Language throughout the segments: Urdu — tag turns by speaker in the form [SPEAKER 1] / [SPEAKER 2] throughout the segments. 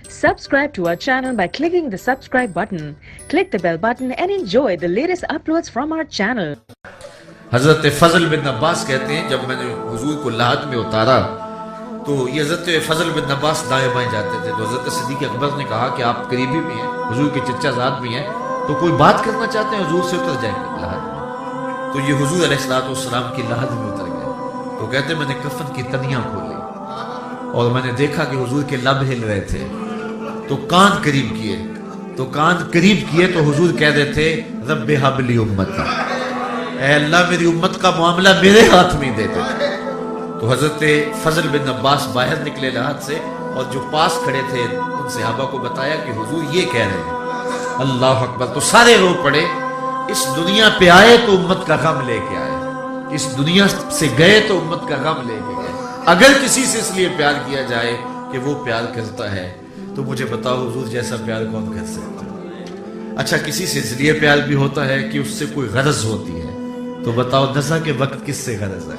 [SPEAKER 1] Subscribe to our channel by clicking the subscribe button. Click the bell button and enjoy the latest uploads from our channel.
[SPEAKER 2] حضرت فضل بن عباس کہتے ہیں جب میں نے حضور کو لحد میں اتارا تو یہ حضرت فضل بن عباس دائیں بائیں جاتے تھے. تو حضرت صدیق اکبر نے کہا کہ آپ قریبی بھی ہیں, حضور کے چچا زاد بھی ہیں, تو کوئی بات کرنا چاہتے ہیں حضور سے اتر جائیں گے لحد میں. تو یہ حضور علیہ السلام کی لحد میں اتر گئے. تو کہتے ہیں میں نے کفن کی تنیاں کھولی اور میں نے دیکھا کہ حضور کے لب ہل رہے تھے. تو کان قریب کیے تو حضور کہہ رہے تھے رب ہب لی امتی, اے اللہ میری امت کا معاملہ میرے ہاتھ میں دے دے. تو حضرت فضل بن عباس باہر نکلے لحد سے اور جو پاس کھڑے تھے ان صحابہ کو بتایا کہ حضور یہ کہہ رہے ہیں. اللہ اکبر. تو سارے رو پڑے. اس دنیا پہ آئے تو امت کا غم لے کے آئے, اس دنیا سے گئے تو امت کا غم لے کے گئے. اگر کسی سے اس لیے پیار کیا جائے کہ وہ پیار کرتا ہے تو مجھے بتاؤ حضور جیسا پیار کون کر سکتا ہے؟ اچھا کسی سے اس لیے پیار بھی ہوتا ہے کہ اس سے کوئی غرض ہوتی ہے, تو بتاؤ نزا کے وقت کس سے غرض ہے؟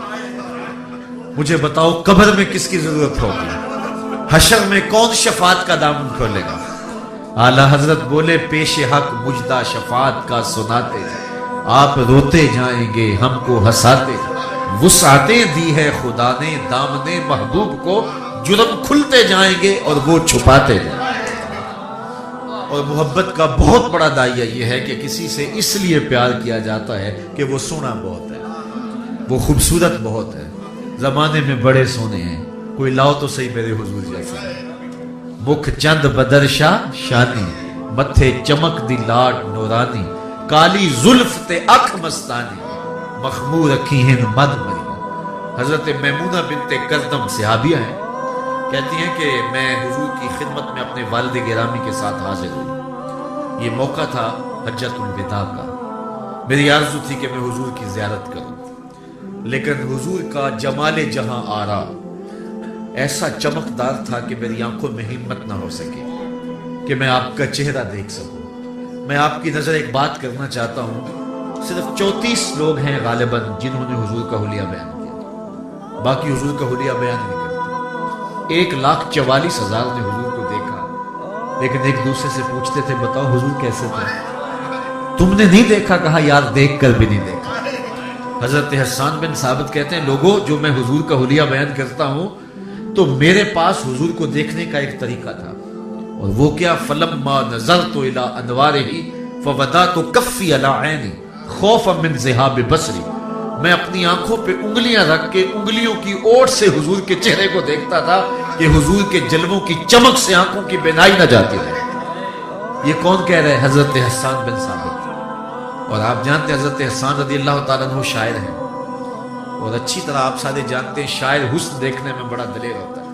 [SPEAKER 2] مجھے بتاؤ قبر میں کس کی ضرورت ہوگی؟ حشر میں کون شفاعت کا دامن کھولے گا؟ اعلیٰ حضرت بولے پیش حق مجدہ شفاعت کا سناتے آپ روتے جائیں گے ہم کو ہنساتے. وسعتیں دی ہے خدا نے دامن محبوب کو, جرم کھلتے جائیں گے اور وہ چھپاتے جائیں گے. اور محبت کا بہت بڑا دائیہ یہ ہے کہ کسی سے اس لیے پیار کیا جاتا ہے کہ وہ سونا بہت ہے, وہ خوبصورت بہت ہے, زمانے میں بڑے سونے ہیں, کوئی لاؤ تو صحیح میرے حضور جیسا ہے. مکھ چند بدرشا شانی, متھے چمک دی لاٹ نورانی, کالی زلف تے اکھ مستانی, مخمور رکھی ہیں مد مری. حضرت میمونہ بنت کردم صحابیہ ہیں, کہتی ہیں کہ میں حضور کی خدمت میں اپنے والد گرامی کے ساتھ حاضر ہوئی. یہ موقع تھا حجۃ الوداع کا. میری آرزو تھی کہ میں حضور کی زیارت کروں, لیکن حضور کا جمال جہاں آرا ایسا چمکدار تھا کہ میری آنکھوں میں ہمت نہ ہو سکی کہ میں آپ کا چہرہ دیکھ سکوں. میں آپ کی نظر ایک بات کرنا چاہتا ہوں. صرف 34 لوگ ہیں غالباً جنہوں نے حضور کا حلیہ بیان کیا, باقی حضور کا حلیہ بیان نہیں کرتے. 1,44,000 نے حضور کو دیکھا, لیکن ایک دوسرے سے پوچھتے تھے بتاؤ حضور کیسے تھے؟ تم نے نہیں دیکھا؟ کہا یار دیکھ کر بھی نہیں دیکھا. حضرت حسان بن ثابت کہتے ہیں لوگوں جو میں حضور کا حلیہ بیان کرتا ہوں تو میرے پاس حضور کو دیکھنے کا ایک طریقہ تھا, اور وہ کیا؟ فلما نظرت الی انوارہ فودعت کفی علی عینی خوفا من ذہاب بصری. میں اپنی آنکھوں پہ انگلیاں رکھ کے انگلیوں کی اوٹ سے حضور کے چہرے کو دیکھتا تھا کہ حضور کے جلووں کی چمک سے آنکھوں کی بینائی نہ جاتی رہے. یہ کون کہہ رہے ہیں؟ حضرت حسان بن ثابت. اور آپ جانتے ہیں حضرت حسان رضی اللہ تعالیٰ عنہ شاعر ہیں, اور اچھی طرح آپ سارے جانتے ہیں شاعر حسن دیکھنے میں بڑا دلیر ہوتا ہے,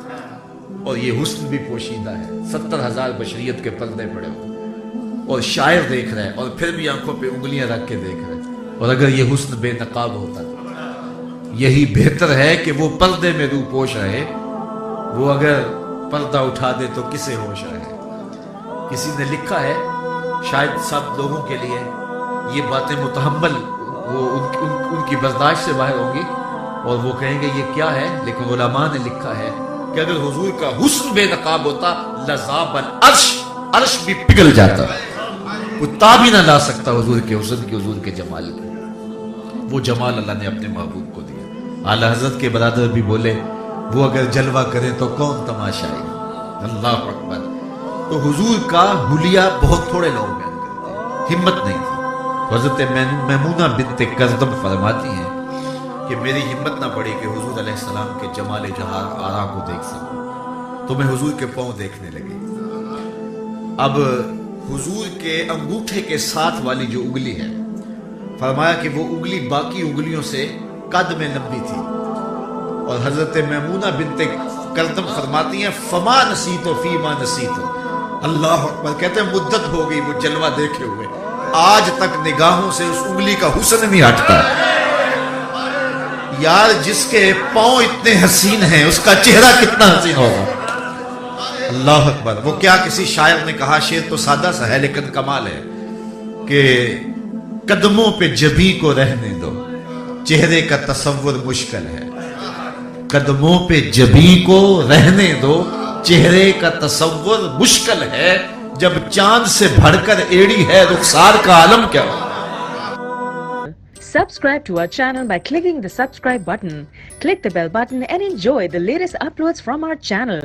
[SPEAKER 2] اور یہ حسن بھی پوشیدہ ہے. 70,000 بشریت کے پردے پڑے ہوئے اور شاعر دیکھ رہے ہیں, اور پھر بھی آنکھوں پہ انگلیاں رکھ کے دیکھ رہے ہیں. اور اگر یہ حسن بے نقاب ہوتا تو یہی بہتر ہے کہ وہ پردے میں روح پوش رہے. وہ اگر پردہ اٹھا دے تو کسے ہوش رہے. کسی نے لکھا ہے, شاید سب لوگوں کے لیے یہ باتیں متحمل وہ ان کی برداشت سے باہر ہوں گی اور وہ کہیں گے یہ کیا ہے, لیکن علماء نے لکھا ہے کہ اگر حضور کا حسن بے نقاب ہوتا لذاب العرش, عرش بھی پگھل جاتا, کوئی تاب ہی نہ لا سکتا حضور کے حسن کی, حضور کے جمال کی. وہ جمال اللہ نے اپنے محبوب کو دیا. اعلیٰ حضرت کے برادر بھی بولے وہ اگر جلوہ کرے تو کون تماشائی. اللہ اکبر. تو حضور کا حلیہ بہت تھوڑے لوگ بیان کرتے ہیں, ہمت نہیں تھی. حضرت میمونہ بنت کردم فرماتی ہیں کہ میری ہمت نہ پڑی کہ حضور علیہ السلام کے جمال جہاں آرا کو دیکھ سکوں, تو میں حضور کے پاؤں دیکھنے لگی. اب حضور کے انگوٹھے کے ساتھ والی جو انگلی ہے, فرمایا کہ وہ انگلی باقی انگلیوں سے قد میں لمبی تھی. اور حضرت میمونہ بنت کردم فرماتی ہیں فما نسیت فیما نسیت. اللہ اکبر. کہتے ہیں مدت ہو گئی وہ جلوہ دیکھے ہوئے, آج تک نگاہوں سے اس انگلی کا حسن نہیں ہٹتا. یار جس کے پاؤں اتنے حسین ہیں اس کا چہرہ کتنا حسین ہوگا. اللہ اکبر. وہ کیا کسی شاعر نے کہا, شعر تو سادہ سا ہے لیکن کمال ہے, کہ قدموں پہ جبیں کو رہنے دو چہرے کا تصور مشکل ہے. قدموں پہ جبیں کو رہنے دو چہرے کا تصور مشکل ہے، جب چاند سے بڑھ کر ایڑی ہے رخسار کا عالم کیا ہو.
[SPEAKER 1] Subscribe to our channel by clicking the subscribe button. Click the bell button and enjoy the latest uploads from our channel.